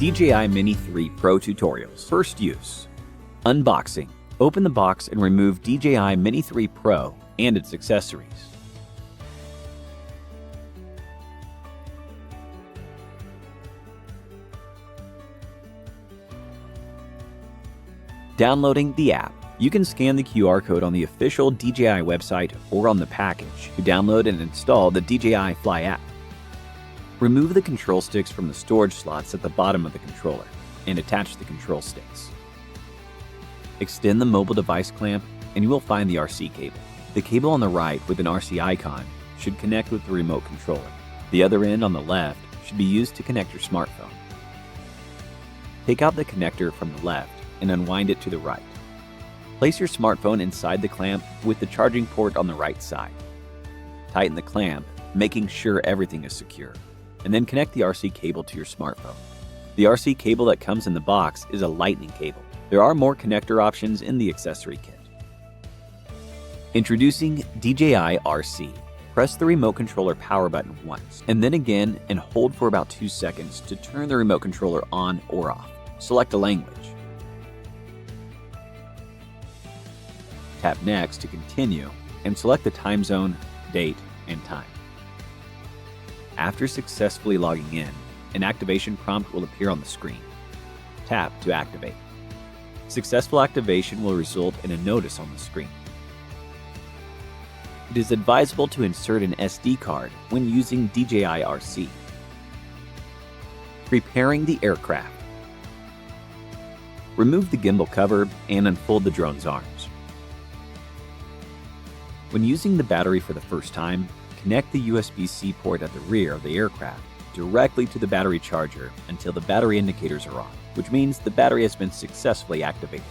DJI Mini 3 Pro Tutorials. First use. Unboxing. Open the box and remove DJI Mini 3 Pro and its accessories. Downloading the app. You can scan the QR code on the official DJI website or on the package to download and install the DJI Fly app. Remove the control sticks from the storage slots at the bottom of the controller and attach the control sticks. Extend the mobile device clamp and you will find the RC cable. The cable on the right with an RC icon should connect with the remote controller. The other end on the left should be used to connect your smartphone. Take out the connector from the left and unwind it to the right. Place your smartphone inside the clamp with the charging port on the right side. Tighten the clamp, making sure everything is secure, and then connect the RC cable to your smartphone. The RC cable that comes in the box is a lightning cable. There are more connector options in the accessory kit. Introducing DJI RC. Press the remote controller power button once, and then again and hold for about 2 seconds to turn the remote controller on or off. Select a language. Tap Next to continue and select the time zone, date, and time. After successfully logging in, an activation prompt will appear on the screen. Tap to activate. Successful activation will result in a notice on the screen. It is advisable to insert an SD card when using DJI RC. Preparing the aircraft. Remove the gimbal cover and unfold the drone's arms. When using the battery for the first time, connect the USB-C port at the rear of the aircraft directly to the battery charger until the battery indicators are on, which means the battery has been successfully activated.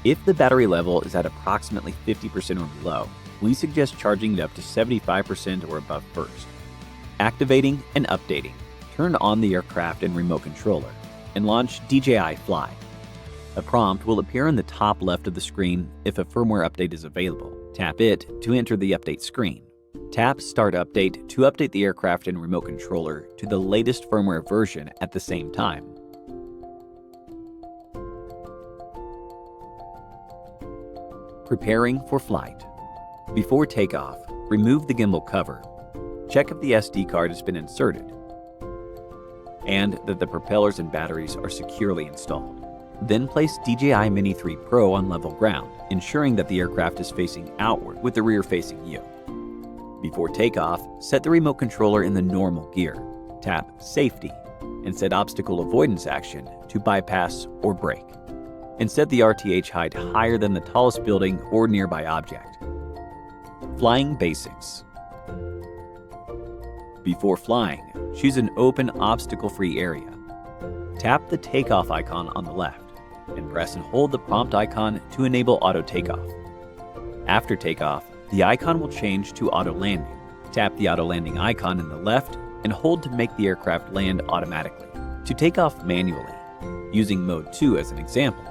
If the battery level is at approximately 50% or below, we suggest charging it up to 75% or above first. Activating and updating. Turn on the aircraft and remote controller and launch DJI Fly. A prompt will appear in the top left of the screen if a firmware update is available. Tap it to enter the update screen. Tap Start Update to update the aircraft and remote controller to the latest firmware version at the same time. Preparing for flight. Before takeoff, remove the gimbal cover. Check if the SD card has been inserted and that the propellers and batteries are securely installed. Then place DJI Mini 3 Pro on level ground, ensuring that the aircraft is facing outward with the rear facing you. Before takeoff, set the remote controller in the normal gear. Tap Safety and set Obstacle Avoidance Action to bypass or brake. And set the RTH height higher than the tallest building or nearby object. Flying Basics. Before flying, choose an open, obstacle-free area. Tap the takeoff icon on the left and press and hold the prompt icon to enable auto takeoff. After takeoff, the icon will change to auto landing. Tap the auto landing icon in the left and hold to make the aircraft land automatically. To take off manually, using mode 2 as an example,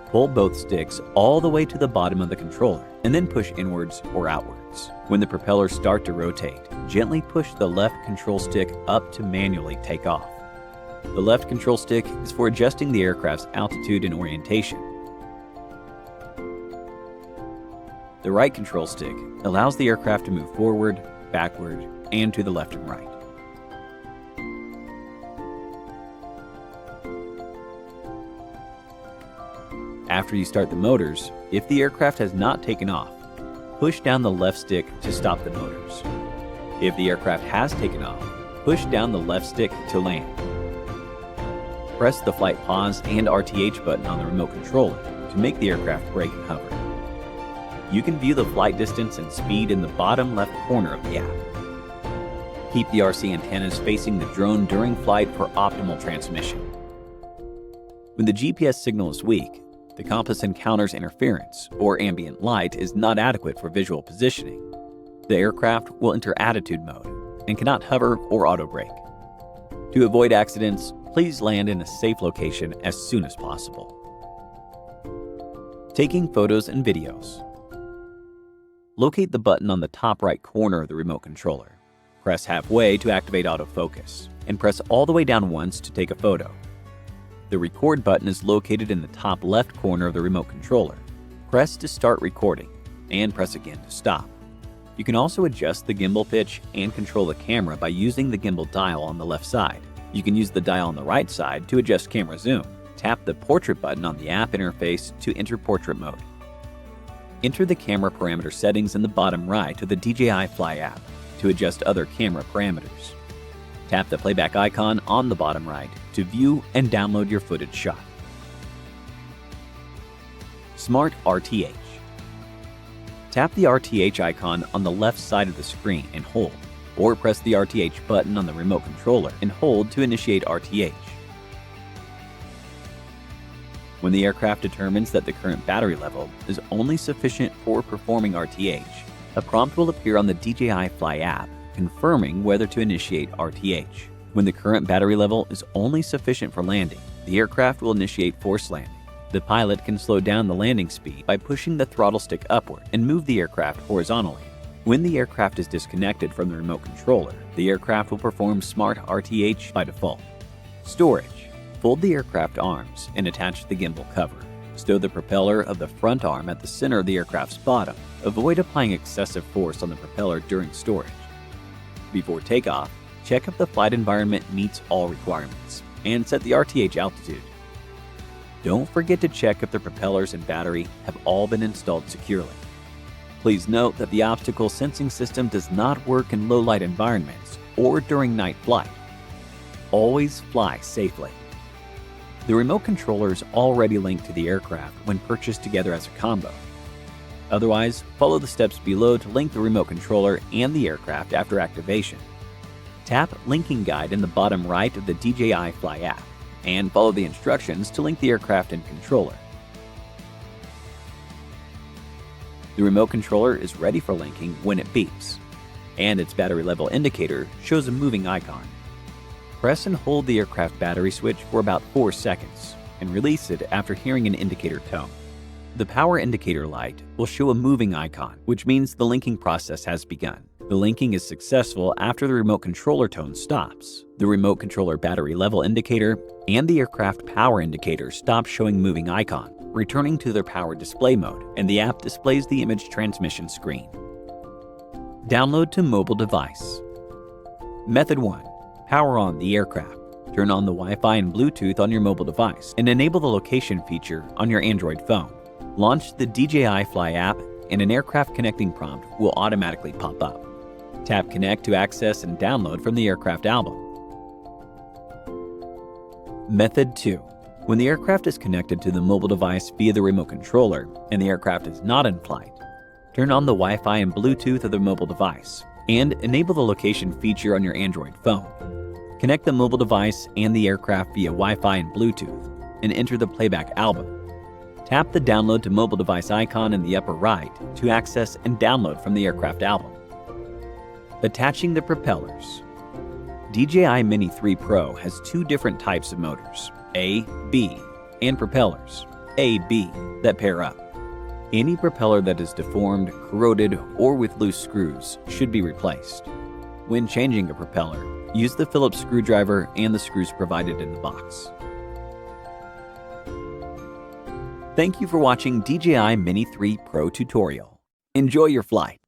pull both sticks all the way to the bottom of the controller and then push inwards or outwards. When the propellers start to rotate, gently push the left control stick up to manually take off. The left control stick is for adjusting the aircraft's altitude and orientation. The right control stick allows the aircraft to move forward, backward, and to the left and right. After you start the motors, if the aircraft has not taken off, push down the left stick to stop the motors. If the aircraft has taken off, push down the left stick to land. Press the flight pause and RTH button on the remote controller to make the aircraft brake and hover. You can view the flight distance and speed in the bottom left corner of the app. Keep the RC antennas facing the drone during flight for optimal transmission. When the GPS signal is weak, the compass encounters interference or ambient light is not adequate for visual positioning. The aircraft will enter attitude mode and cannot hover or auto brake. To avoid accidents, please land in a safe location as soon as possible. Taking photos and videos. Locate the button on the top right corner of the remote controller. Press halfway to activate autofocus, and press all the way down once to take a photo. The record button is located in the top left corner of the remote controller. Press to start recording, and press again to stop. You can also adjust the gimbal pitch and control the camera by using the gimbal dial on the left side. You can use the dial on the right side to adjust camera zoom. Tap the portrait button on the app interface to enter portrait mode. Enter the camera parameter settings in the bottom right of the DJI Fly app to adjust other camera parameters. Tap the playback icon on the bottom right to view and download your footage shot. Smart RTH. Tap the RTH icon on the left side of the screen and hold, or press the RTH button on the remote controller and hold to initiate RTH. When the aircraft determines that the current battery level is only sufficient for performing RTH, a prompt will appear on the DJI Fly app confirming whether to initiate RTH. When the current battery level is only sufficient for landing, the aircraft will initiate forced landing. The pilot can slow down the landing speed by pushing the throttle stick upward and move the aircraft horizontally. When the aircraft is disconnected from the remote controller, the aircraft will perform Smart RTH by default. Storage. Fold the aircraft arms and attach the gimbal cover. Stow the propeller of the front arm at the center of the aircraft's bottom. Avoid applying excessive force on the propeller during storage. Before takeoff, check if the flight environment meets all requirements and set the RTH altitude. Don't forget to check if the propellers and battery have all been installed securely. Please note that the obstacle sensing system does not work in low light environments or during night flight. Always fly safely. The remote controller is already linked to the aircraft when purchased together as a combo. Otherwise, follow the steps below to link the remote controller and the aircraft after activation. Tap Linking Guide in the bottom right of the DJI Fly app and follow the instructions to link the aircraft and controller. The remote controller is ready for linking when it beeps, and its battery level indicator shows a moving icon. Press and hold the aircraft battery switch for about 4 seconds and release it after hearing an indicator tone. The power indicator light will show a moving icon, which means the linking process has begun. The linking is successful after the remote controller tone stops. The remote controller battery level indicator and the aircraft power indicator stop showing moving icon, returning to their power display mode, and the app displays the image transmission screen. Download to mobile device. Method 1. Power on the aircraft. Turn on the Wi-Fi and Bluetooth on your mobile device and enable the location feature on your Android phone. Launch the DJI Fly app and an aircraft connecting prompt will automatically pop up. Tap Connect to access and download from the aircraft album. Method 2. When the aircraft is connected to the mobile device via the remote controller and the aircraft is not in flight, turn on the Wi-Fi and Bluetooth of the mobile device and enable the location feature on your Android phone. Connect the mobile device and the aircraft via Wi-Fi and Bluetooth and enter the playback album. Tap the Download to Mobile Device icon in the upper right to access and download from the aircraft album. Attaching the propellers. DJI Mini 3 Pro has 2 different types of motors, A, B, and propellers, A, B, that pair up. Any propeller that is deformed, corroded, or with loose screws should be replaced. When changing a propeller, use the Phillips screwdriver and the screws provided in the box. Thank you for watching DJI Mini 3 Pro tutorial. Enjoy your flight.